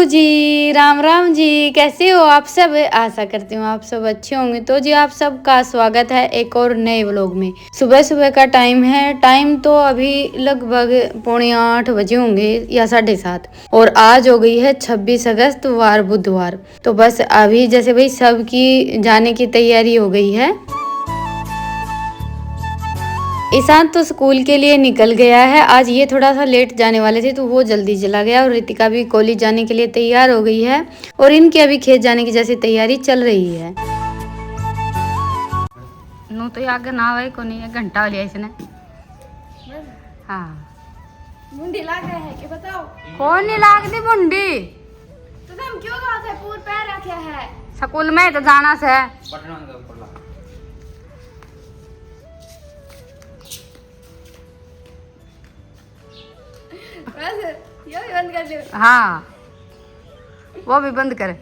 जी राम राम जी, कैसे हो आप सब। आशा करती हूँ आप सब अच्छे होंगे। तो जी आप सबका स्वागत है एक और नए व्लॉग में। सुबह सुबह का टाइम है, टाइम तो अभी लगभग 7:45 बजे होंगे या 7:30, और आज हो गई है 26 अगस्त वार बुधवार। तो बस अभी जैसे भाई सबकी जाने की तैयारी हो गई है। ईशांत तो स्कूल के लिए निकल गया है, आज ये थोड़ा सा लेट जाने वाले थे तो वो जल्दी चला गया, और रितिका भी कॉलेज जाने के लिए तैयार हो गई है, और इनकी अभी खेत जाने की जैसी तैयारी चल रही है। नू तो आगे ना आवे को नहीं, 1 घंटा हो लिया इसने। हाँ मुंडी लाग रहा है कि बताओ। कौन नहीं लागती मुंडी, तो तुम क्यों गाँव से पूर पैर रखे है। स्कूल में तो जाना से। बस यो भी बंद कर दो। हाँ वो भी बंद कर,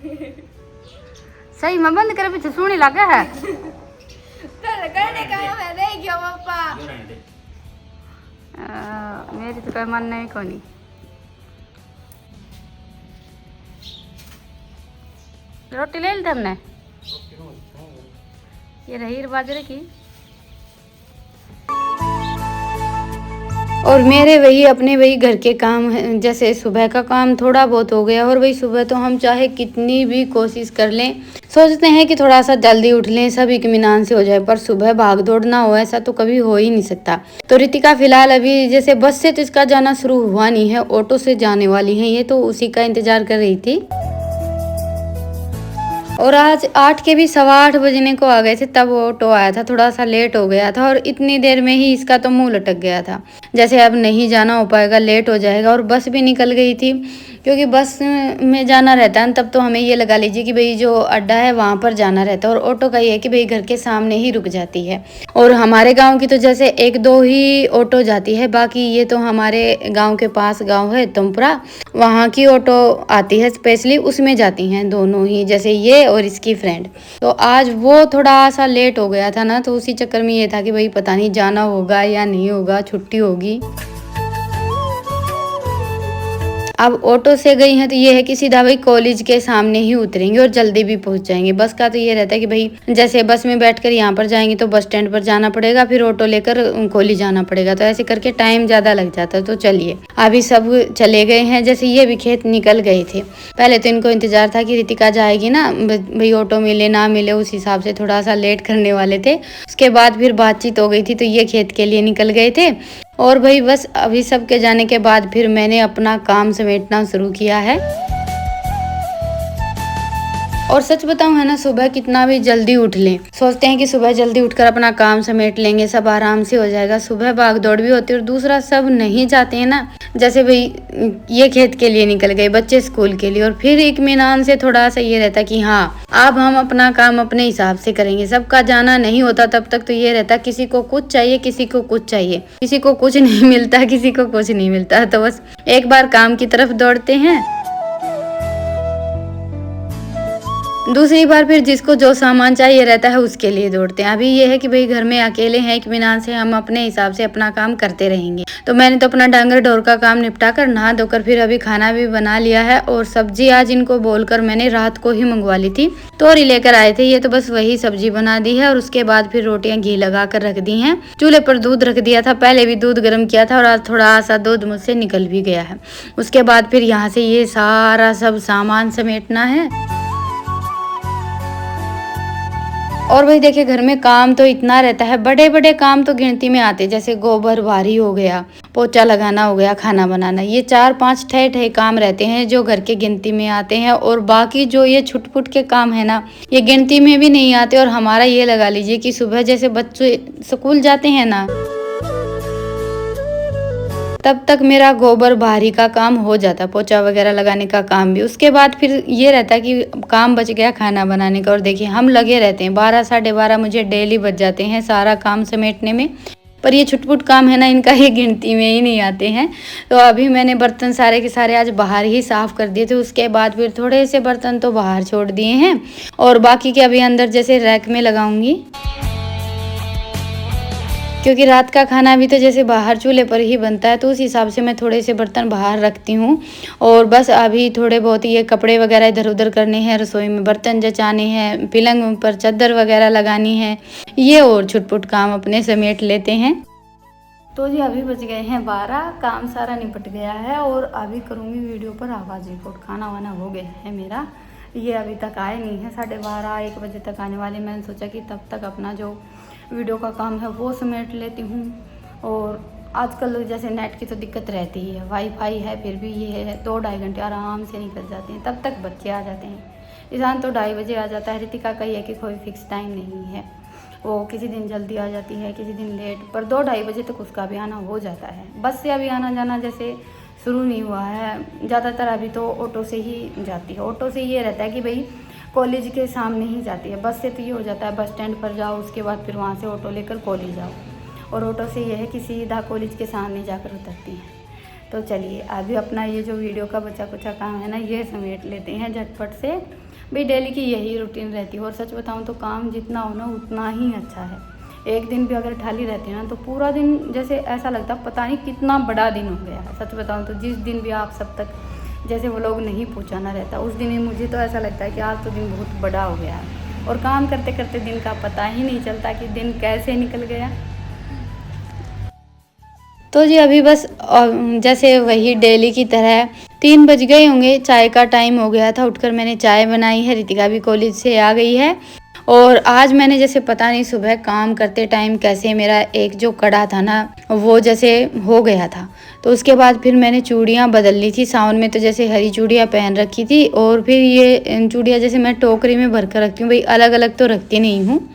सही में बंद कर, पीछे सुनी लगे है। तो करने का है नहीं क्यों पापा। मेरी तो कोई मन नहीं कोनी। रोटी ले ली थी हमने, ये रही बाजरे की। और मेरे वही अपने वही घर के काम हैं, जैसे सुबह का काम थोड़ा बहुत हो गया, और वही सुबह तो हम चाहे कितनी भी कोशिश कर लें, सोचते हैं कि थोड़ा सा जल्दी उठ लें, सब इत्मीनान से हो जाए, पर सुबह भाग दौड़ ना हो ऐसा तो कभी हो ही नहीं सकता। तो रितिका फिलहाल अभी जैसे बस से तो इसका जाना शुरू हुआ नहीं है, ऑटो से जाने वाली है ये, तो उसी का इंतजार कर रही थी। और आज 8 के भी 8:15 बजने को आ गए थे, तब ऑटो आया था, थोड़ा सा लेट हो गया था, और इतनी देर में ही इसका तो मुंह लटक गया था, जैसे अब नहीं जाना हो पाएगा, लेट हो जाएगा। और बस भी निकल गई थी, क्योंकि बस में जाना रहता है तब तो हमें ये लगा लीजिए कि भाई जो अड्डा है वहाँ पर जाना रहता है, और ऑटो का ये है कि भाई घर के सामने ही रुक जाती है। और हमारे गाँव की तो जैसे 1-2 ही ऑटो जाती है, बाकी ये तो हमारे गाँव के पास गाँव है तुमपुरा, वहाँ की ऑटो आती है स्पेशली, उसमें जाती हैं दोनों ही, जैसे ये और इसकी फ्रेंड। तो आज वो थोड़ा सा लेट हो गया था ना, तो उसी चक्कर में ये था कि भाई पता नहीं जाना होगा या नहीं होगा, छुट्टी होगी। अब ऑटो से गई हैं तो ये है कि सीधा भाई कॉलेज के सामने ही उतरेंगे और जल्दी भी पहुंच जाएंगे। बस का तो ये रहता है कि भाई जैसे बस में बैठकर यहाँ पर जाएंगे तो बस स्टैंड पर जाना पड़ेगा, फिर ऑटो लेकर कॉलेज जाना पड़ेगा, तो ऐसे करके टाइम ज़्यादा लग जाता है। तो चलिए अभी सब चले गए हैं, जैसे ये भी खेत निकल गए थे। पहले तो इनको इंतजार था कि रितिका जाएगी ना, भाई ऑटो मिले ना मिले उस हिसाब से थोड़ा सा लेट करने वाले थे। उसके बाद फिर बातचीत हो गई थी, तो ये खेत के लिए निकल गए थे। और भाई बस अभी सबके जाने के बाद फिर मैंने अपना काम समेटना शुरू किया है। और सच बताऊं है ना, सुबह कितना भी जल्दी उठ लें, सोचते हैं कि सुबह जल्दी उठकर अपना काम समेट लेंगे, सब आराम से हो जाएगा, सुबह भाग दौड़ भी होती है, और दूसरा सब नहीं जाते हैं ना, जैसे भाई ये खेत के लिए निकल गए, बच्चे स्कूल के लिए, और फिर इत्मीनान से थोड़ा सा ये रहता कि हाँ अब हम अपना काम अपने हिसाब से करेंगे। सबका जाना नहीं होता तब तक तो ये रहता किसी को कुछ चाहिए, किसी को कुछ चाहिए, किसी को कुछ नहीं मिलता, किसी को कुछ नहीं मिलता, तो बस एक बार काम की तरफ दौड़ते हैं, दूसरी बार फिर जिसको जो सामान चाहिए रहता है उसके लिए दौड़ते हैं। अभी ये है कि भाई घर में अकेले हैं, इत्मीनान से हम अपने हिसाब से अपना काम करते रहेंगे। तो मैंने तो अपना डांगर ढोर का काम निपटा कर नहा धोकर फिर अभी खाना भी बना लिया है, और सब्जी आज इनको बोलकर मैंने रात को ही मंगवा ली थी, तोरी लेकर आए थे ये, तो बस वही सब्जी बना दी है, और उसके बाद फिर रोटियां घी लगा कर रख दी हैं। चूल्हे पर दूध रख दिया था, पहले भी दूध गर्म किया था, और आज थोड़ा सा दूध मुझसे निकल भी गया है। उसके बाद फिर यहाँ से ये सारा सब सामान समेटना है। और वही देखिए घर में काम तो इतना रहता है, बड़े बड़े काम तो गिनती में आते, जैसे गोबर भारी हो गया, पोछा लगाना हो गया, खाना बनाना, ये 4-5 ठे काम रहते हैं जो घर के गिनती में आते हैं। और बाकी जो ये छुटपुट के काम है ना, ये गिनती में भी नहीं आते। और हमारा ये लगा लीजिए कि सुबह जैसे बच्चे स्कूल जाते हैं ना, तब तक मेरा गोबर भारी का काम हो जाता, पोछा वगैरह लगाने का काम भी। उसके बाद फिर ये रहता कि काम बच गया खाना बनाने का, और देखिए हम लगे रहते हैं, 12-12:30 मुझे डेली बच जाते हैं सारा काम समेटने में। पर ये छुटपुट काम है ना, इनका ये गिनती में ही नहीं आते हैं। तो अभी मैंने बर्तन सारे के सारे आज बाहर ही साफ़ कर दिए थे, उसके बाद फिर थोड़े से बर्तन तो बाहर छोड़ दिए हैं, और बाकी के अभी अंदर जैसे रैक में लगाऊंगी, क्योंकि रात का खाना भी तो जैसे बाहर चूल्हे पर ही बनता है, तो उस हिसाब से मैं थोड़े से बर्तन बाहर रखती हूँ। और बस अभी थोड़े बहुत ये कपड़े वगैरह इधर उधर करने हैं, रसोई में बर्तन जचाने हैं, पलंग पर चादर वगैरह लगानी है, ये और छुटपुट काम अपने समेट लेते हैं। तो जी अभी बज गए हैं 12, काम सारा निपट गया है और अभी करूँगी वीडियो पर आवाज़ रिकॉर्ड। खाना वाना हो गया है मेरा, ये अभी तक आए नहीं है, 12:30-1 बजे तक आने वाले। मैंने सोचा कि तब तक अपना जो वीडियो का काम है वो समेट लेती हूँ। और आजकल जैसे नेट की तो दिक्कत रहती ही है, वाईफाई है, फिर भी ये है 2-2.5 घंटे आराम से निकल जाते हैं, तब तक बच्चे आ जाते हैं। ईशान तो 2:30 बजे आ जाता है, रितिका का ये कि कोई फिक्स टाइम नहीं है, वो किसी दिन जल्दी आ जाती है, किसी दिन लेट, पर 2-2.5 बजे तक उसका भी आना हो जाता है। बस से अभी आना जाना जैसे शुरू नहीं हुआ है, ज़्यादातर अभी तो ऑटो से ही जाती है। ऑटो से ये रहता है कि भाई कॉलेज के सामने ही जाती है, बस से तो ये हो जाता है बस स्टैंड पर जाओ, उसके बाद फिर वहाँ से ऑटो लेकर कॉलेज जाओ, और ऑटो से ये है कि सीधा कॉलेज के सामने जाकर उतरती हैं। तो चलिए अभी अपना ये जो वीडियो का बचा कुचा काम है ना, ये समेट लेते हैं झटपट से। भाई डेली की यही रूटीन रहती है, और सच बताऊँ तो काम जितना हो ना उतना ही अच्छा है। एक दिन भी अगर खाली रहती है ना तो पूरा दिन जैसे ऐसा लगता है पता नहीं कितना बड़ा दिन हो गया है। सच बताऊँ तो जिस दिन भी आप सब तक जैसे वो लोग नहीं पहुँचाना रहता, उस दिन ही मुझे तो ऐसा लगता है कि आज तो दिन बहुत बड़ा हो गया है, और काम करते करते दिन का पता ही नहीं चलता कि दिन कैसे निकल गया। तो जी अभी बस जैसे वही डेली की तरह 3 बज गए होंगे, चाय का टाइम हो गया था। उठकर मैंने चाय बनाई है, रितिका भी कॉलेज से आ गई है। और आज मैंने जैसे पता नहीं सुबह काम करते टाइम कैसे मेरा एक जो कड़ा था ना वो जैसे हो गया था, तो उसके बाद फिर मैंने चूड़ियाँ बदल ली थी। सावन में तो जैसे हरी चूड़ियाँ पहन रखी थी, और फिर ये चूड़ियाँ जैसे मैं टोकरी में भर कर रखती हूँ, भाई अलग अलग तो रखती नहीं हूँ।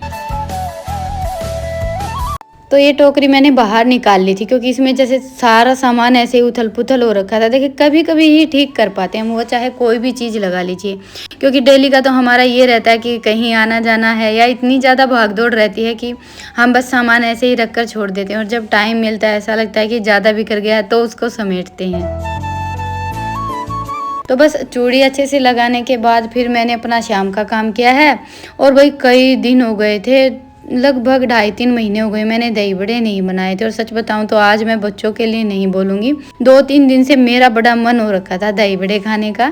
तो ये टोकरी मैंने बाहर निकाल ली थी, क्योंकि इसमें जैसे सारा सामान ऐसे उथल पुथल हो रखा था। देखिए कभी कभी ही ठीक कर पाते हैं वो, चाहे कोई भी चीज़ लगा लीजिए, क्योंकि डेली का तो हमारा ये रहता है कि कहीं आना जाना है, या इतनी ज़्यादा भागदौड़ रहती है कि हम बस सामान ऐसे ही रख कर छोड़ देते हैं, और जब टाइम मिलता है ऐसा लगता है कि ज़्यादा बिखर गया है तो उसको समेटते हैं। तो बस चूड़ी अच्छे से लगाने के बाद फिर मैंने अपना शाम का काम किया है। और भाई कई दिन हो गए थे, लगभग 2.5-3 महीने हो गए मैंने दही बड़े नहीं बनाए थे। और सच बताऊं तो आज मैं बच्चों के लिए नहीं बोलूँगी, 2-3 दिन से मेरा बड़ा मन हो रखा था दही बड़े खाने का।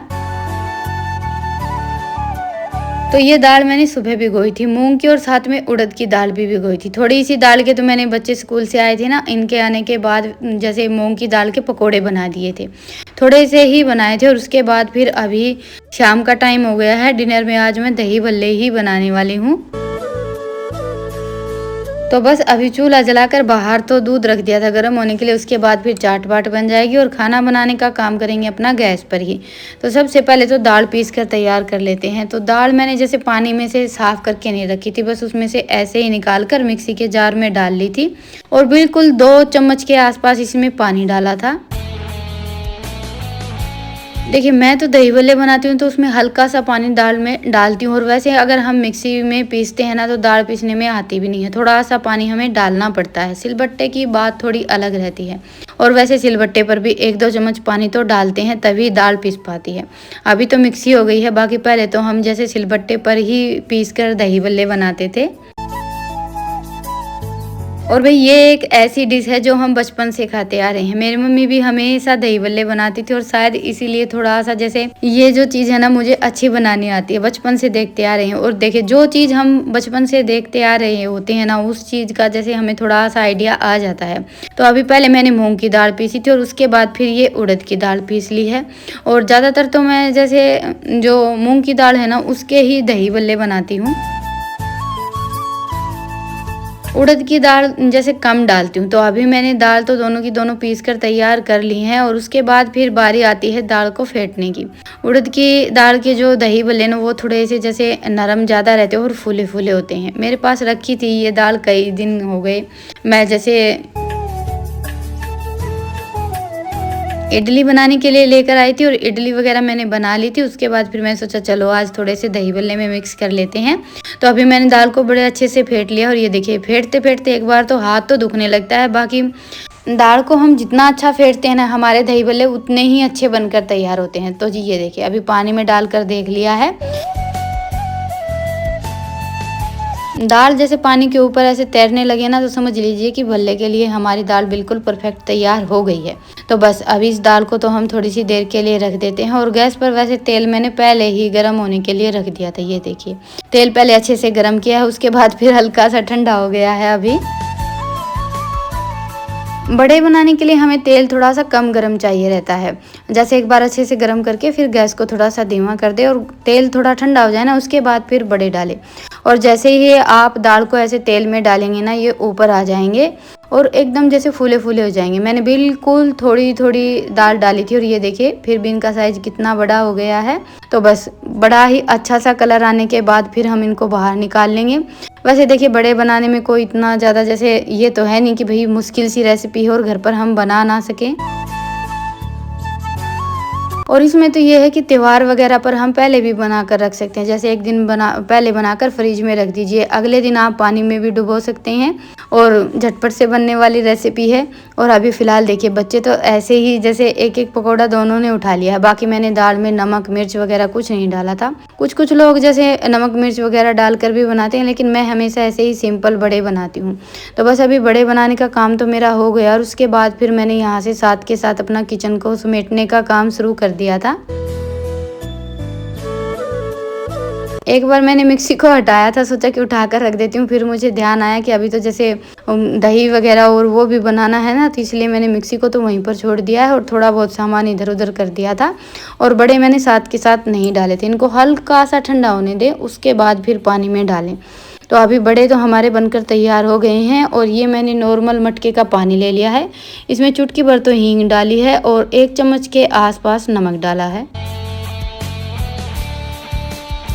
तो ये दाल मैंने सुबह भिगोई थी मूंग की, और साथ में उड़द की दाल भी भिगोई थी। थोड़ी सी दाल के तो मैंने बच्चे स्कूल से आए थे ना, इनके आने के बाद जैसे मूंग की दाल के पकोड़े बना दिए थे, थोड़े से ही बनाए थे। और उसके बाद फिर अभी शाम का टाइम हो गया है, डिनर में आज मैं दही भल्ले ही बनाने वाली हूँ। तो बस अभी चूल्हा जलाकर बाहर तो दूध रख दिया था गर्म होने के लिए, उसके बाद फिर चाट बाट बन जाएगी, और खाना बनाने का काम करेंगे अपना गैस पर ही। तो सबसे पहले तो दाल पीस कर तैयार कर लेते हैं। तो दाल मैंने जैसे पानी में से साफ करके नहीं रखी थी, बस उसमें से ऐसे ही निकाल कर मिक्सी के जार में डाल ली थी, और बिल्कुल 2 चम्मच के आसपास इसमें पानी डाला था। देखिए मैं तो दही भल्ले बनाती हूँ तो उसमें हल्का सा पानी दाल में डालती हूँ, और वैसे अगर हम मिक्सी में पीसते हैं ना तो दाल पीसने में आती भी नहीं है, थोड़ा सा पानी हमें डालना पड़ता है। सिलबट्टे की बात थोड़ी अलग रहती है, और वैसे सिलबट्टे पर भी 1-2 चम्मच पानी तो डालते हैं तभी दाल पीस पाती है। अभी तो मिक्सी हो गई है, बाकी पहले तो हम जैसे सिलबट्टे पर ही पीस कर दही भल्ले बनाते थे। और भाई ये एक ऐसी डिश है जो हम बचपन से खाते आ रहे हैं। मेरी मम्मी भी हमेशा दही भल्ले बनाती थी, और शायद इसीलिए थोड़ा सा जैसे ये जो चीज़ है ना मुझे अच्छी बनानी आती है, बचपन से देखते आ रहे हैं। और देखिए जो चीज़ हम बचपन से देखते आ रहे होते हैं ना, उस चीज़ का जैसे हमें थोड़ा सा आइडिया आ जाता है। तो अभी पहले मैंने मूंग की दाल पीसी थी, और उसके बाद फिर ये उड़द की दाल पीस ली है। और ज़्यादातर तो मैं जैसे जो मूँग की दाल है ना उसके ही दही भल्ले बनाती हूँ। उड़द की दाल जैसे कम डालती हूँ। तो अभी मैंने दाल तो दोनों की दोनों पीस कर तैयार कर ली हैं, और उसके बाद फिर बारी आती है दाल को फेंटने की। उड़द की दाल के जो दही भल्ले ना वो थोड़े से जैसे नरम ज़्यादा रहते हैं और फूले फूले होते हैं। मेरे पास रखी थी ये दाल, कई दिन हो गए। मैं जैसे इडली बनाने के लिए लेकर आई थी, और इडली वगैरह मैंने बना ली थी। उसके बाद फिर मैंने सोचा चलो आज थोड़े से दही भल्ले में मिक्स कर लेते हैं। तो अभी मैंने दाल को बड़े अच्छे से फेंट लिया, और ये देखिए फेंटते फेंटते एक बार तो हाथ तो दुखने लगता है। बाकी दाल को हम जितना अच्छा फेंटते हैं ना, हमारे दही भल्ले उतने ही अच्छे बनकर तैयार होते हैं। तो जी ये देखिए अभी पानी में डालकर देख लिया है। दाल जैसे पानी के ऊपर ऐसे तैरने लगे ना तो समझ लीजिए कि भल्ले के लिए हमारी दाल बिल्कुल परफेक्ट तैयार हो गई है। तो बस अभी इस दाल को तो हम थोड़ी सी देर के लिए रख देते हैं। और गैस पर वैसे तेल मैंने पहले ही गर्म होने के लिए रख दिया था। ये देखिए तेल पहले अच्छे से गर्म किया है, उसके बाद फिर हल्का सा ठंडा हो गया है। अभी बड़े बनाने के लिए हमें तेल थोड़ा सा कम गरम चाहिए रहता है। जैसे एक बार अच्छे से गरम करके फिर गैस को थोड़ा सा धीमा कर दे और तेल थोड़ा ठंडा हो जाए ना, उसके बाद फिर बड़े डालें। और जैसे ही आप दाल को ऐसे तेल में डालेंगे ना, ये ऊपर आ जाएंगे और एकदम जैसे फूले फूले हो जाएंगे। मैंने बिल्कुल थोड़ी थोड़ी दाल डाली थी और ये देखिए फिर भी इनका साइज कितना बड़ा हो गया है। तो बस बड़ा ही अच्छा सा कलर आने के बाद फिर हम इनको बाहर निकाल लेंगे। वैसे देखिए बड़े बनाने में कोई इतना ज़्यादा जैसे ये तो है नहीं कि भाई मुश्किल सी रेसिपी है और घर पर हम बना ना सकें। और इसमें तो ये है कि त्योहार वगैरह पर हम पहले भी बना कर रख सकते हैं। जैसे एक दिन पहले बनाकर फ्रिज में रख दीजिए, अगले दिन आप पानी में भी डुबो सकते हैं और झटपट से बनने वाली रेसिपी है। और अभी फ़िलहाल देखिए बच्चे तो ऐसे ही जैसे एक एक पकौड़ा दोनों ने उठा लिया है। बाकी मैंने दाल में नमक मिर्च वगैरह कुछ नहीं डाला था। कुछ लोग जैसे नमक मिर्च वगैरह डालकर भी बनाते हैं, लेकिन मैं हमेशा ऐसे ही सिंपल बड़े बनाती हूँ। तो बस अभी बड़े बनाने का काम तो मेरा हो गया और उसके बाद फिर मैंने यहाँ से साथ के साथ अपना किचन को समेटने का काम शुरू कर दिया था। एक बार मैंने मिक्सी को हटाया था, सोचा कि उठाकर रख देती हूँ, फिर मुझे ध्यान आया कि अभी तो जैसे दही वगैरह और वो भी बनाना है ना, तो इसलिए मैंने मिक्सी को तो वहीं पर छोड़ दिया है और थोड़ा बहुत सामान इधर उधर कर दिया था। और बड़े मैंने साथ के साथ नहीं डाले थे, इनको हल्का सा ठंडा होने दें, उसके बाद फिर पानी में डालें। तो अभी बड़े तो हमारे बनकर तैयार हो गए हैं। और ये मैंने नॉर्मल मटके का पानी ले लिया है, इसमें चुटकी भर तो हींग डाली है और 1 चम्मच के आसपास नमक डाला है।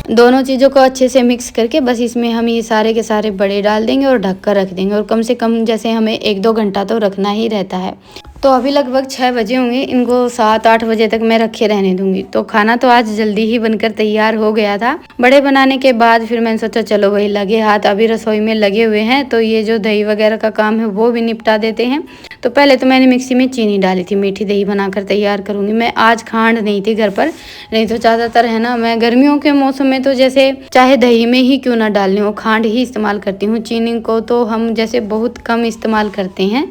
दोनों चीज़ों को अच्छे से मिक्स करके बस इसमें हम ये सारे के सारे बड़े डाल देंगे और ढक कर रख देंगे। और कम से कम जैसे हमें 1-2 घंटा तो रखना ही रहता है। तो अभी लगभग 6 बजे होंगे, इनको 7-8 बजे तक मैं रखे रहने दूंगी। तो खाना तो आज जल्दी ही बनकर तैयार हो गया था। बड़े बनाने के बाद फिर मैंने सोचा चलो भाई लगे हाथ अभी रसोई में लगे हुए हैं, तो ये जो दही वगैरह का काम है वो भी निपटा देते हैं। तो पहले तो मैंने मिक्सी में चीनी डाली थी, मीठी दही बनाकर तैयार करूँगी। मैं आज खांड नहीं थी घर पर, नहीं तो ज़्यादातर है ना मैं गर्मियों के मौसम में तो जैसे चाहे दही में ही क्यों ना डालनी हो, खांड ही इस्तेमाल करती हूँ। चीनी को तो हम जैसे बहुत कम इस्तेमाल करते हैं।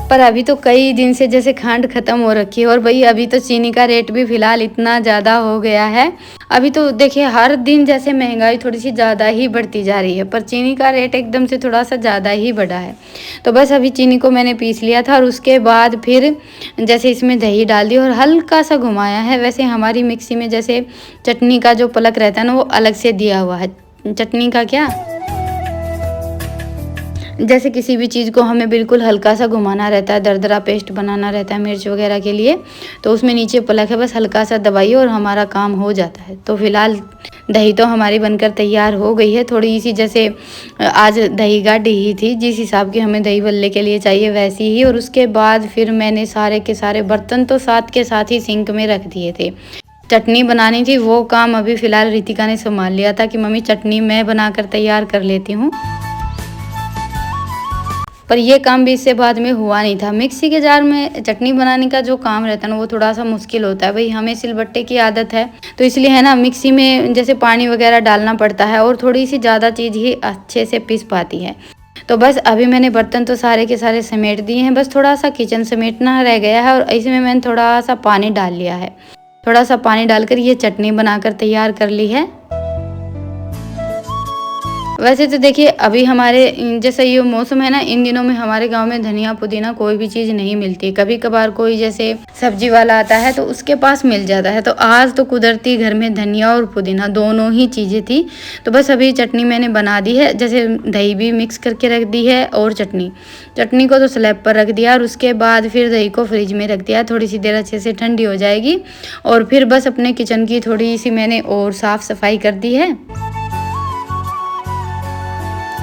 पर अभी तो कई दिन से जैसे खांड ख़त्म हो रखी है और भाई अभी तो चीनी का रेट भी फ़िलहाल इतना ज़्यादा हो गया है। अभी तो देखिए हर दिन जैसे महंगाई थोड़ी सी ज़्यादा ही बढ़ती जा रही है, पर चीनी का रेट एकदम से थोड़ा सा ज़्यादा ही बढ़ा है। तो बस अभी चीनी को मैंने पीस लिया था और उसके बाद फिर जैसे इसमें दही डाल दी और हल्का सा घुमाया है। वैसे हमारी मिक्सी में जैसे चटनी का जो पलक रहता है ना, वो अलग से दिया हुआ है। चटनी का क्या, जैसे किसी भी चीज़ को हमें बिल्कुल हल्का सा घुमाना रहता है, दरदरा पेस्ट बनाना रहता है मिर्च वगैरह के लिए, तो उसमें नीचे पलक है, बस हल्का सा दबाइए और हमारा काम हो जाता है। तो फिलहाल दही तो हमारी बनकर तैयार हो गई है। थोड़ी सी जैसे आज दही गाढ़ी ही थी, जिस हिसाब की हमें दही भल्ले के लिए चाहिए वैसी ही। और उसके बाद फिर मैंने सारे के सारे बर्तन तो साथ के साथ ही सिंक में रख दिए थे। चटनी बनानी थी, वो काम अभी फ़िलहाल रितिका ने संभाल लिया था कि मम्मी चटनी मैं बनाकर तैयार कर लेती हूँ। पर ये काम भी इससे बाद में हुआ नहीं था। मिक्सी के जार में चटनी बनाने का जो काम रहता है ना, वो थोड़ा सा मुश्किल होता है। भाई हमें सिलबट्टे की आदत है, तो इसलिए है ना मिक्सी में जैसे पानी वगैरह डालना पड़ता है और थोड़ी सी ज़्यादा चीज़ ही अच्छे से पिस पाती है। तो बस अभी मैंने बर्तन तो सारे के सारे समेट दिए हैं, बस थोड़ा सा किचन समेटना रह गया है। और इसमें मैंने थोड़ा सा पानी डाल लिया है, थोड़ा सा पानी डालकर ये चटनी बनाकर तैयार कर ली है। वैसे तो देखिए अभी हमारे जैसा ये मौसम है ना, इन दिनों में हमारे गांव में धनिया पुदीना कोई भी चीज़ नहीं मिलती। कभी कभार कोई जैसे सब्जी वाला आता है तो उसके पास मिल जाता है। तो आज तो कुदरती घर में धनिया और पुदीना दोनों ही चीज़ें थी। तो बस अभी चटनी मैंने बना दी है, जैसे दही भी मिक्स करके रख दी है और चटनी को तो स्लैब पर रख दिया और उसके बाद फिर दही को फ्रिज में रख दिया। थोड़ी सी देर अच्छे से ठंडी हो जाएगी और फिर बस अपने किचन की थोड़ी सी मैंने और साफ़ सफाई कर दी है।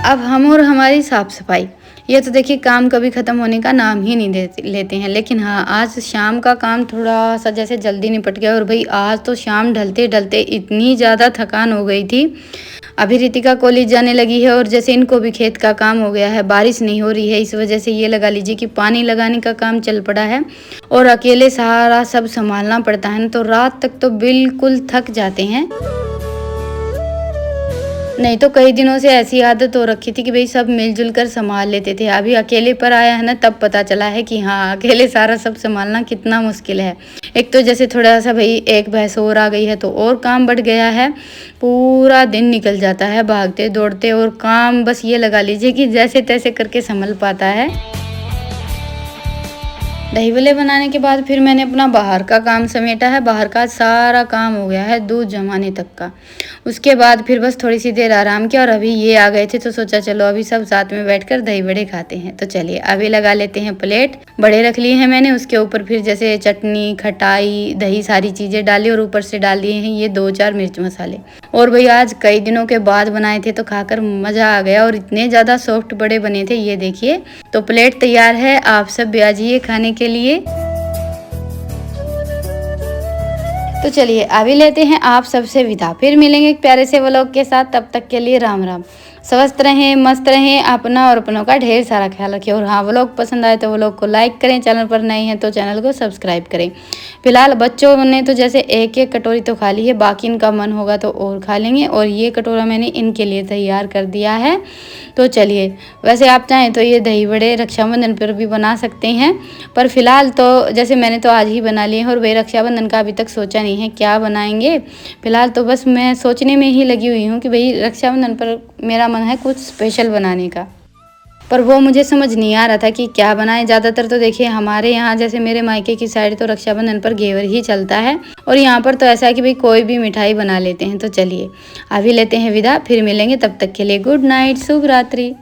अब हम और हमारी साफ़ सफाई, ये तो देखिए काम कभी ख़त्म होने का नाम ही नहीं लेते हैं। लेकिन हाँ, आज शाम का काम थोड़ा सा जैसे जल्दी निपट गया। और भाई आज तो शाम ढलते ढलते इतनी ज़्यादा थकान हो गई थी। अभी रितिका कॉलेज जाने लगी है और जैसे इनको भी खेत का काम हो गया है। बारिश नहीं हो रही है, इस वजह से ये लगा लीजिए कि पानी लगाने का काम चल पड़ा है और अकेले सारा सब संभालना पड़ता है ना, तो रात तक तो बिल्कुल थक जाते हैं। नहीं तो कई दिनों से ऐसी आदत हो रखी थी कि भाई सब मिलजुल कर संभाल लेते थे। अभी अकेले पर आया है ना, तब पता चला है कि हाँ, अकेले सारा सब संभालना कितना मुश्किल है। एक तो जैसे थोड़ा सा भाई एक भैंस और आ गई है तो और काम बढ़ गया है। पूरा दिन निकल जाता है भागते दौड़ते, और काम बस ये लगा लीजिए कि जैसे तैसे करके संभल पाता है। दही वड़े बनाने के बाद फिर मैंने अपना बाहर का काम समेटा है। बाहर का सारा काम हो गया है, दूध जमाने तक का। उसके बाद फिर बस थोड़ी सी देर आराम किया, और अभी ये आ गए थे तो सोचा चलो अभी सब साथ में बैठकर दही वड़े खाते हैं। तो चलिए अभी लगा लेते हैं प्लेट। बड़े रख लिए हैं मैंने, उसके ऊपर फिर जैसे चटनी, खटाई, दही, सारी चीज़ें डाली, और ऊपर से डाल दिए हैं ये 2-4 मिर्च मसाले। और भाई आज कई दिनों के बाद बनाए थे तो खाकर मज़ा आ गया, और इतने ज़्यादा सॉफ्ट बड़े बने थे, ये देखिए। तो प्लेट तैयार है, आप सब भी आ जाइए खाने के लिए। तो चलिए अभी लेते हैं आप सबसे विदा, फिर मिलेंगे एक प्यारे से व्लॉग के साथ। तब तक के लिए राम राम। स्वस्थ रहें, मस्त रहें, अपना और अपनों का ढेर सारा ख्याल रखें। और हाँ, व्लॉग पसंद आए तो व्लॉग को लाइक करें, चैनल पर नए हैं तो चैनल को सब्सक्राइब करें। फिलहाल बच्चों ने तो जैसे एक एक कटोरी तो खा ली है, बाकी इनका मन होगा तो और खा लेंगे। और ये कटोरा मैंने इनके लिए तैयार कर दिया है। तो चलिए, वैसे आप चाहें तो ये दही बड़े रक्षाबंधन पर भी बना सकते हैं, पर फिलहाल तो जैसे मैंने तो आज ही बना लिए हैं, और वे रक्षाबंधन का अभी तक सोचा नहीं है क्या बनाएंगे। फिलहाल तो बस मैं सोचने में ही लगी हुई हूँ कि भाई रक्षाबंधन पर मेरा मन है कुछ स्पेशल बनाने का, पर वो मुझे समझ नहीं आ रहा था कि क्या बनाएं। ज़्यादातर तो देखिए हमारे यहाँ जैसे मेरे मायके की साइड तो रक्षाबंधन पर घेवर ही चलता है, और यहाँ पर तो ऐसा है कि भाई कोई भी मिठाई बना लेते हैं। तो चलिए अभी लेते हैं विदा, फिर मिलेंगे, तब तक के लिए गुड नाइट, शुभ रात्रि।